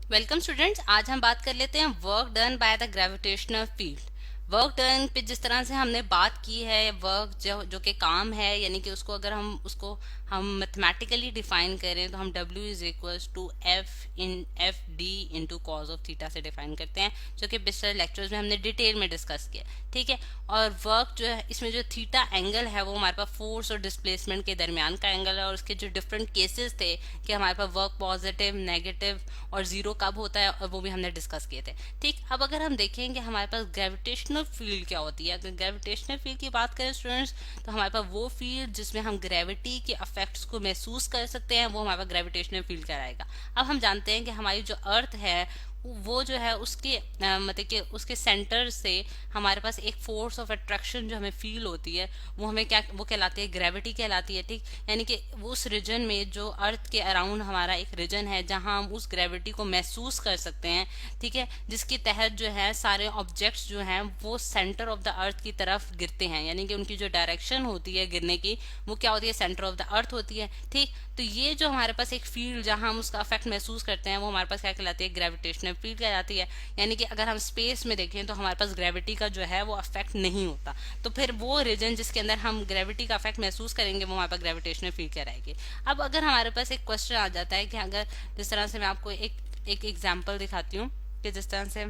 Welcome students. आज हम बात कर लेते हैं work done by the gravitational field. Work done पे जिस तरह से हमने बात की है, वर्क जो जो कि काम है, यानी कि उसको अगर हम मैथमेटिकली डिफाइन करें तो हम W is equals to F D into cos of theta से डिफाइन करते हैं, जो कि पिछले लेक्चर्स में हमने डिटेल में डिस्कस किया। ठीक है। और वर्क जो है, इसमें जो थीटा एंगल है वो हमारे पास फोर्स और डिस्प्लेसमेंट के दरमियान का एंगल है, और उसके जो डिफरेंट केसेस थे कि हमारे पास वर्क पॉजिटिव, नेगेटिव और जीरो कब होता है, और वो भी हमने डिस्कस किए थे। ठीक। अब अगर हम देखेंगे हमारे पास ग्रेविटेशनल फील्ड क्या होती है, अगर ग्रेविटेशनल फील्ड की बात करें स्टूडेंट्स, तो हमारे पास वो फील्ड जिसमें हम ग्रेविटी के इफेक्ट्स को महसूस कर सकते हैं, वो हमारे पास ग्रेविटेशनल फील्ड कहलाएगा। अब हम जानते हैं कि हमारी जो अर्थ है वो जो है उसके मतलब कि उसके सेंटर से हमारे पास एक फोर्स ऑफ अट्रैक्शन जो हमें फील होती है, वो हमें क्या, वो कहलाती है ग्रेविटी कहलाती है। ठीक। यानी कि उस रीजन में जो अर्थ के अराउंड हमारा एक रीजन है जहां हम उस ग्रेविटी को महसूस कर सकते हैं। ठीक है। जिसके तहत जो है सारे ऑब्जेक्ट्स जो हैं वो सेंटर ऑफ द अर्थ की तरफ गिरते हैं, यानी कि उनकी जो डायरेक्शन होती है गिरने की, वो क्या होती है, सेंटर ऑफ द अर्थ होती है। ठीक। तो ये जो हमारे पास एक फील्ड जहां हम उसका इफेक्ट महसूस करते हैं, वो हमारे पास क्या कहलाती है, ग्रेविटेशनल फील्ड कहलाती है। यानी कि अगर हम स्पेस में देखें तो हमारे पास ग्रेविटी का जो है वो इफेक्ट नहीं होता, तो फिर वो रीजन जिसके अंदर हम ग्रेविटी का इफेक्ट महसूस करेंगे वो हमारे पास ग्रेविटेशनल फील्ड कहलाएगी। अब अगर हमारे पास एक क्वेश्चन आ जाता है कि अगर जिस तरह से मैं आपको एक एग्जाम्पल दिखाती हूँ कि जिस तरह से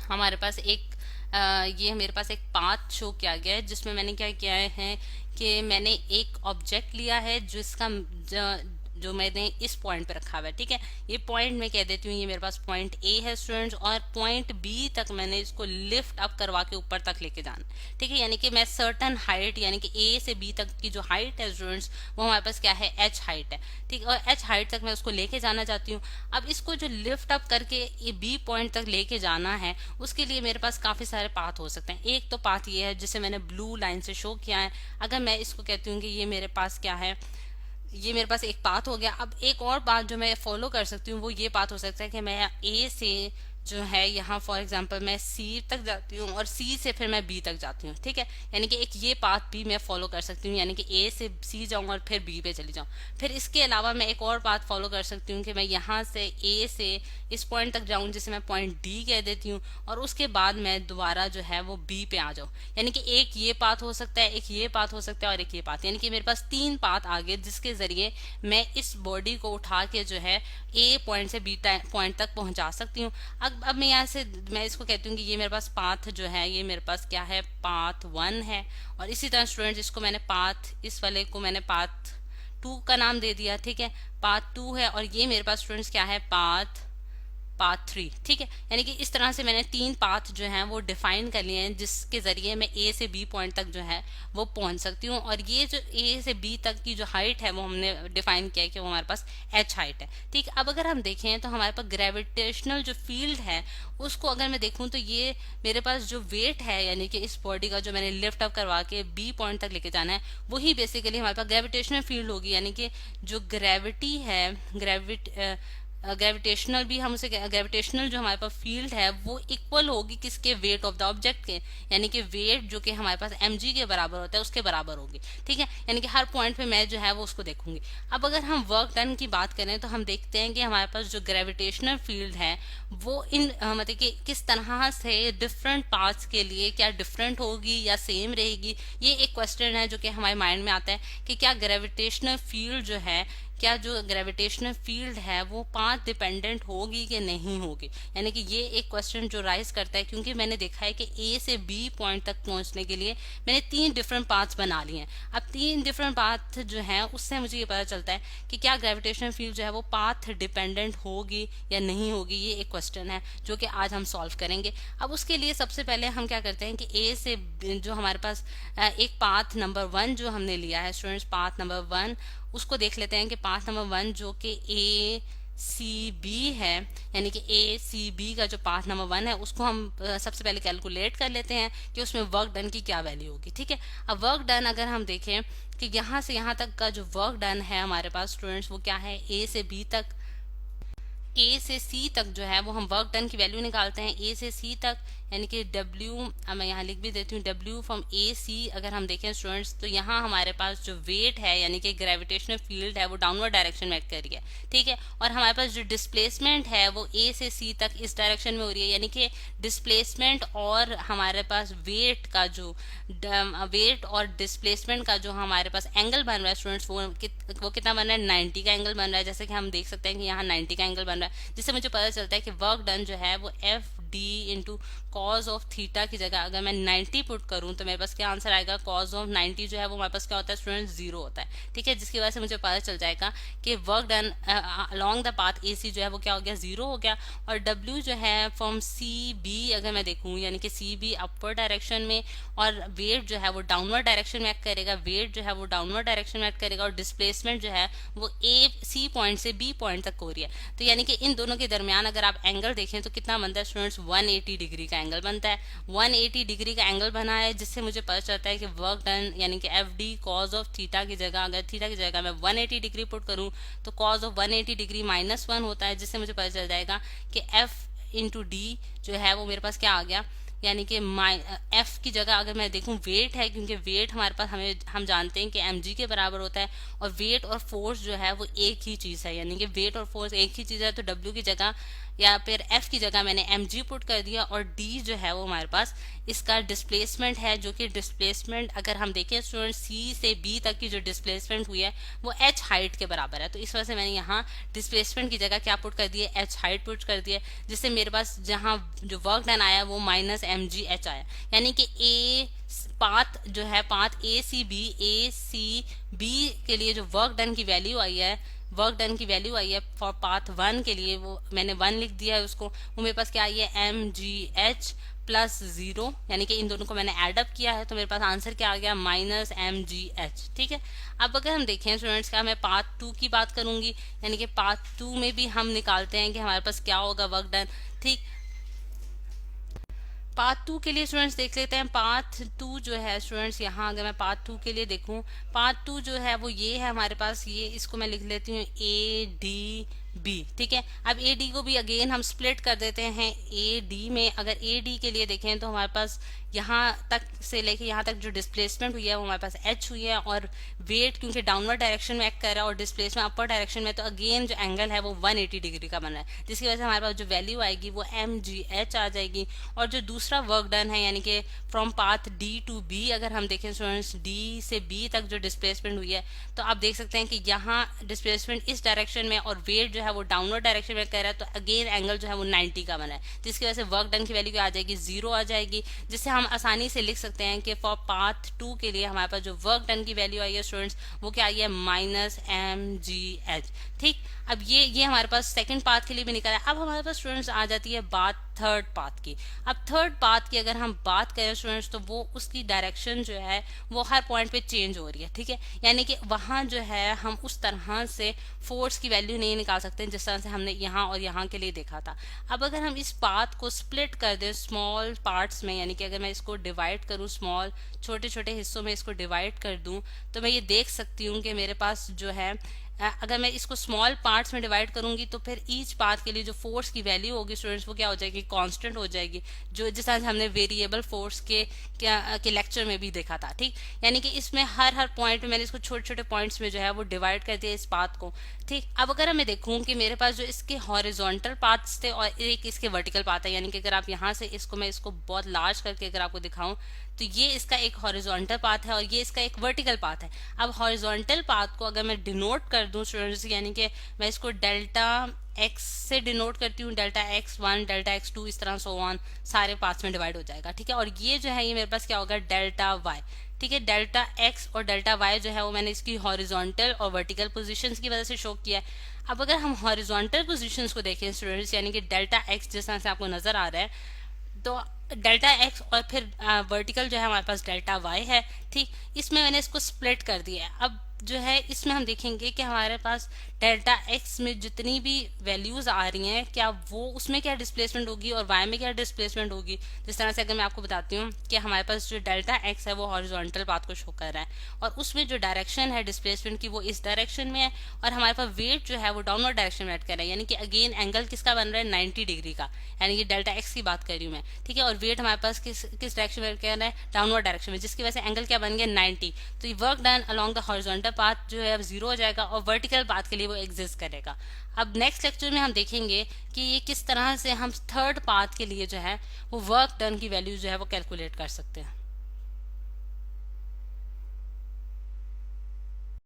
हमारे पास ये मेरे पास एक पाथ शो किया गया है, जिसमें मैंने क्या किया है कि मैंने एक ऑब्जेक्ट लिया है जिसका जो मैंने इस पॉइंट पे रखा हुआ है। ठीक है। ये पॉइंट मैं कह देती हूँ, ये मेरे पास पॉइंट ए है स्टूडेंट्स, और पॉइंट बी तक मैंने इसको लिफ्ट अप करवा के ऊपर तक लेके जाना। ठीक है। यानी कि मैं सर्टन हाइट, यानी कि ए से बी तक की जो हाइट है स्टूडेंट्स, वो हमारे पास क्या है, एच हाइट है। ठीक। और एच हाइट तक मैं उसको लेके जाना चाहती हूँ। अब इसको जो लिफ्ट अप करके ये बी पॉइंट तक लेके जाना है, उसके लिए मेरे पास काफी सारे पाथ हो सकते हैं। एक तो पाथ ये है जिसे मैंने ब्लू लाइन से शो किया है। अगर मैं इसको कहती हूँ कि ये मेरे पास क्या है, ये मेरे पास एक पाथ हो गया। अब एक और बात जो मैं फॉलो कर सकती हूँ वो ये पाथ हो सकता है कि मैं ए से जो है यहाँ फॉर एग्जांपल मैं सी तक जाती हूँ, और सी से फिर मैं बी तक जाती हूँ। ठीक है। यानी कि एक ये पाथ भी मैं फॉलो कर सकती हूँ, यानी कि ए से सी जाऊँ और फिर बी पे चली जाऊँ। फिर इसके अलावा मैं एक और पाथ फॉलो कर सकती हूँ कि मैं यहाँ से ए से इस पॉइंट तक जाऊँ, जिसे मैं पॉइंट डी कह देती हूँ, और उसके बाद मैं दोबारा जो है वो बी पे आ जाऊँ। यानी कि एक ये पाथ हो सकता है, एक ये पाथ हो सकता है, और एक ये पाथ, यानी कि मेरे पास तीन पाथ आगे जिसके जरिए मैं इस बॉडी को उठा के जो है ए पॉइंट से बी पॉइंट तक पहुंचा सकती हूँ। अब मैं यहाँ से मैं इसको कहती हूँ कि ये मेरे पास पाथ जो है, ये मेरे पास क्या है, पाथ 1 है। और इसी तरह स्टूडेंट्स इसको मैंने पाथ, इस वाले को मैंने पाथ 2 का नाम दे दिया। ठीक है। पाथ 2 है, और ये मेरे पास स्टूडेंट्स क्या है, पाथ 3। ठीक है। यानी कि इस तरह से मैंने तीन पाथ जो हैं वो डिफाइन कर लिए हैं, जिसके जरिए मैं ए से बी पॉइंट तक जो है वो पहुंच सकती हूँ। और ये जो ए से बी तक की जो हाइट है वो हमने डिफाइन किया है कि वो हमारे पास एच हाइट है। ठीक। अब अगर हम देखें तो हमारे पास ग्रेविटेशनल जो फील्ड है उसको अगर मैं देखूं तो ये मेरे पास जो वेट है, यानी कि इस बॉडी का जो मैंने लिफ्ट अप करवा के बी पॉइंट तक लेके जाना है, वही बेसिकली हमारे पास ग्रेविटेशनल फील्ड होगी। यानी कि जो ग्रेविटी है, ग्रेविटेशनल भी हम उसे, ग्रेविटेशनल जो हमारे पास फील्ड है वो इक्वल होगी किसके, वेट ऑफ द ऑब्जेक्ट के। यानी कि वेट जो कि हमारे पास mg के बराबर होता है उसके बराबर होगी। ठीक है। यानी कि हर पॉइंट पे मैं जो है वो उसको देखूंगी। अब अगर हम वर्क डन की बात करें तो हम देखते हैं कि हमारे पास जो ग्रेविटेशनल फील्ड है वो मतलब कि किस तरह से डिफरेंट पार्ट्स के लिए क्या डिफरेंट होगी या सेम रहेगी। ये एक क्वेश्चन है जो कि हमारे माइंड में आता है कि क्या ग्रेविटेशनल फील्ड जो है, क्या जो ग्रेविटेशनल फील्ड है वो पाथ डिपेंडेंट होगी कि नहीं होगी। यानी कि ये एक क्वेश्चन जो राइज करता है, क्योंकि मैंने देखा है कि ए से बी पॉइंट तक पहुंचने के लिए मैंने तीन डिफरेंट पाथ्स बना लिए हैं। अब तीन डिफरेंट पाथ जो हैं उससे मुझे ये पता चलता है कि क्या ग्रेविटेशनल फील्ड जो है वो पाथ डिपेंडेंट होगी या नहीं होगी। ये एक क्वेश्चन है जो कि आज हम सॉल्व करेंगे। अब उसके लिए सबसे पहले हम क्या करते हैं कि ए से जो हमारे पास एक पाथ नंबर 1 जो हमने लिया है स्टूडेंट्स, पाथ नंबर 1 उसको देख लेते हैं कि पाथ नंबर 1 जो कि ए सी बी है, यानी कि ए सी बी का जो पाथ नंबर 1 है उसको हम सबसे पहले कैलकुलेट कर लेते हैं कि उसमें वर्क डन की क्या वैल्यू होगी। ठीक है। अब वर्क डन अगर हम देखें कि यहाँ से यहाँ तक का जो वर्क डन है हमारे पास स्टूडेंट्स वो क्या है, ए से बी तक ए से सी तक जो है वो हम वर्क डन की वैल्यू निकालते हैं, ए से सी तक, यानी कि W, अब मैं यहाँ लिख भी देती हूँ, W फ्रॉम ए सी अगर हम देखें स्टूडेंट्स, तो यहाँ हमारे पास जो वेट है यानी कि ग्रेविटेशनल फील्ड है वो डाउनवर्ड डायरेक्शन में एक्ट कर रही है, ठीक है। और हमारे पास जो डिस्प्लेसमेंट है वो ए से सी तक इस डायरेक्शन में हो रही है, यानी कि डिस्प्लेसमेंट और हमारे पास वेट का जो वेट और डिस्प्लेसमेंट का जो हमारे पास एंगल बन रहा है स्टूडेंट्स, वो कितना बन रहा है, 90 का एंगल बन रहा है। जैसे कि हम देख सकते हैं कि यहाँ 90 का एंगल बन रहा है, जिससे मुझे पता चलता है कि वर्क डन जो है वो F D into cos of theta की जगह अगर मैं 90 पुट करूं तो मेरे पास क्या आंसर आएगा, कॉज ऑफ 90 जो है वो हमारे पास क्या होता है स्टूडेंट, 0 होता है, ठीक है। जिसकी वजह से मुझे पता चल जाएगा कि work done along the path A C जो है वो क्या हो गया, 0 हो गया। और डब्ल्यू जो है फ्रॉम सी बी अगर मैं देखूँ, यानी कि सी बी अपवर्ड डायरेक्शन में और वेट जो है वो डाउनवर्ड डायरेक्शन में एक्ट करेगा, वेट जो है वो डाउनवर्ड डायरेक्शन में एक्ट करेगा और डिस्प्लेसमेंट जो है वो ए सी पॉइंट से बी पॉइंट तक हो रही है। तो यानी कि इन दोनों के दरमियान अगर आप एंगल देखें तो कितना बनता है स्टूडेंट्स, 180 डिग्री का एंगल बनता है। 180 डिग्री का एंगल बना है, जिससे मुझे पता चलता है कि वर्क डन यानी कि F D cause of theta की जगह, अगर थीटा की जगह मैं 180 डिग्री पुट करूं तो कॉज ऑफ 180 डिग्री -1 होता है, जिससे मुझे पता चल जाएगा कि एफ इंटू डी जो है वो मेरे पास क्या आ गया, यानी कि एफ की जगह अगर मैं देखूं वेट है, क्योंकि वेट हमारे पास हम जानते हैं कि mg के बराबर होता है, और वेट और फोर्स जो है वो एक ही चीज है, यानी कि वेट और फोर्स एक ही चीज है। तो w की जगह या फिर f की जगह मैंने mg पुट कर दिया, और d जो है वो हमारे पास इसका डिस्प्लेसमेंट है, जो कि डिस्प्लेसमेंट अगर हम देखें स्टूडेंट c से b तक की जो डिस्प्लेसमेंट हुई है वो h हाइट के बराबर है। तो इस वजह से मैंने यहाँ डिस्प्लेसमेंट की जगह क्या पुट कर दिया, h हाइट पुट कर दिया, जिससे मेरे पास जहाँ जो वर्क डन आया वो -mgh आया, यानी कि ए पाथ जो है, पाथ ए सी बी के लिए जो वर्क डन की वैल्यू आई है, वर्क डन की वैल्यू आई है फॉर पाथ 1 के लिए, वो मैंने 1 लिख दिया है उसको, वो मेरे पास क्या आई है, mgh +0, यानी कि इन दोनों को मैंने एड अप किया है तो मेरे पास आंसर क्या आ गया, -mgh, ठीक है। अब अगर हम देखें स्टूडेंट्स, क्या मैं पाथ 2 की बात करूंगी, यानी कि पाथ 2 में भी हम निकालते हैं कि हमारे पास क्या होगा वर्क डन, ठीक। पाथ 2 के लिए स्टूडेंट्स देख लेते हैं। पाथ 2 जो है स्टूडेंट्स, यहाँ अगर मैं पाथ 2 के लिए देखूं, पाथ 2 जो है वो ये है हमारे पास, ये इसको मैं लिख लेती हूँ ए डी बी, ठीक है। अब ए डी को भी अगेन हम स्प्लिट कर देते हैं ए डी में। अगर ए डी के लिए देखें तो हमारे पास यहाँ तक से लेके यहाँ तक जो डिस्प्लेसमेंट हुई है वो हमारे पास एच हुई है, और वेट क्योंकि डाउनवर्ड डायरेक्शन में एक्ट कर रहा है और डिस्प्लेसमेंट अपर डायरेक्शन में, तो अगेन जो एंगल है वो 180 डिग्री का बन रहा है, जिसकी वजह से हमारे पास जो वैल्यू आएगी वो mgh आ जाएगी। और जो दूसरा वर्क डन है यानी कि from path D to B, अगर हम देखें स्टूडेंट्स डी से बी तक जो डिस्प्लेसमेंट हुई है, तो आप देख सकते हैं कि यहाँ डिस्प्लेसमेंट इस डायरेक्शन में और वेट जो है वो डाउनवर्ड डायरेक्शन में कर रहा है, तो अगेन एंगल जो है वो 90 का बना है, जिसकी वजह से वर्क डन की वैल्यू क्या आ जाएगी, 0 आ जाएगी, जिससे हम आसानी से लिख सकते हैं कि फॉर पाथ 2 के लिए हमारे पास जो वर्क डन की वैल्यू आई है स्टूडेंट्स वो क्या आई है, -mgh, ठीक। अब ये हमारे पास सेकंड पाथ के लिए भी निकला है। अब हमारे पास स्टूडेंट्स आ जाती है बात थर्ड पाथ की। अब थर्ड पाथ की अगर हम बात करें स्टूडेंट्स, तो वो उसकी डायरेक्शन जो है वो हर पॉइंट पे चेंज हो रही है, ठीक है। यानी कि वहां जो है हम उस तरह से फोर्स की वैल्यू नहीं निकाल सकते जिस तरह से हमने यहाँ और यहाँ के लिए देखा था। अब अगर हम इस पाथ को स्प्लिट कर दें स्मॉल पार्ट्स में, यानी कि अगर मैं इसको डिवाइड करूँ, स्मॉल छोटे छोटे हिस्सों में इसको डिवाइड कर दूं, तो मैं ये देख सकती हूँ कि मेरे पास जो है अगर मैं इसको स्मॉल पार्ट्स में डिवाइड करूंगी तो फिर ईच पाथ के लिए जो फोर्स की वैल्यू होगी स्टूडेंट्स वो क्या हो जाएगी, कांस्टेंट हो जाएगी, जो जिस तरह हमने वेरिएबल फोर्स के लेक्चर में भी देखा था, ठीक। यानी कि इसमें हर पॉइंट में मैंने इसको छोटे छोटे पॉइंट्स में जो है वो डिवाइड कर दिया इस पाथ को, ठीक। अब अगर मैं देखूं कि मेरे पास जो इसके हॉरिजॉन्टल पाथ्स थे और एक इसके वर्टिकल पाथ है, यानी कि अगर आप यहाँ से मैं इसको बहुत लार्ज करके अगर आपको दिखाऊं तो ये इसका एक हॉरिजॉन्टल पाथ है और ये इसका एक वर्टिकल पाथ है। अब हॉरिजॉन्टल पाथ को अगर मैं डिनोट कर दूं स्टूडेंट्स, यानी कि मैं इसको डेल्टा x से डिनोट करती हूँ, डेल्टा x1 डेल्टा x2 इस तरह सो ऑन सारे पाथ्स में डिवाइड हो जाएगा, ठीक है। और ये जो है ये मेरे पास क्या होगा, डेल्टा y, ठीक है। डेल्टा x और डेल्टा y जो है वो मैंने इसकी हॉरिजॉन्टल और वर्टिकल पोजीशंस की वजह से शो किया है। अब अगर हम हॉरिजॉन्टल पोजीशंस को देखें स्टूडेंट्स, यानी कि डेल्टा x जिस तरह से आपको नजर आ रहा है, तो डेल्टा x और फिर वर्टिकल जो है हमारे पास डेल्टा y है, ठीक। इसमें मैंने इसको स्प्लिट कर दिया है। अब जो है इसमें हम देखेंगे कि हमारे पास डेल्टा एक्स में जितनी भी वैल्यूज आ रही हैं क्या वो उसमें क्या डिस्प्लेसमेंट होगी और वाई में क्या डिस्प्लेसमेंट होगी। जिस तरह से अगर मैं आपको बताती हूँ कि हमारे पास जो डेल्टा एक्स है वो हॉरिजॉन्टल पाथ को शो कर रहा है और उसमें जो डायरेक्शन है डिस्प्लेसमेंट की वो इस डायरेक्शन में है, और हमारे पास वेट जो है वो डाउनवर्ड डायरेक्शन में ऐड कर रहा है, यानी कि अगेन एंगल किसका बन रहा है 90 डिग्री का, यानी कि डेल्टा एक्स की बात कर रही हूँ मैं, ठीक है। और वेट हमारे पास किस डायरेक्शन में कर रहा है, डाउनवर्ड डायरेक्शन में, जिसकी वजह से एंगल क्या बन गया 90। तो ये work done along the horizontal path जो है जीरो हो जाएगा और वर्टिकल पाथ के लिए वो एग्जिस्ट करेगा। अब नेक्स्ट लेक्चर में हम देखेंगे कि ये किस तरह से हम थर्ड पाथ के लिए जो है वो वर्क डन की वैल्यू जो है वो कैलकुलेट कर सकते हैं।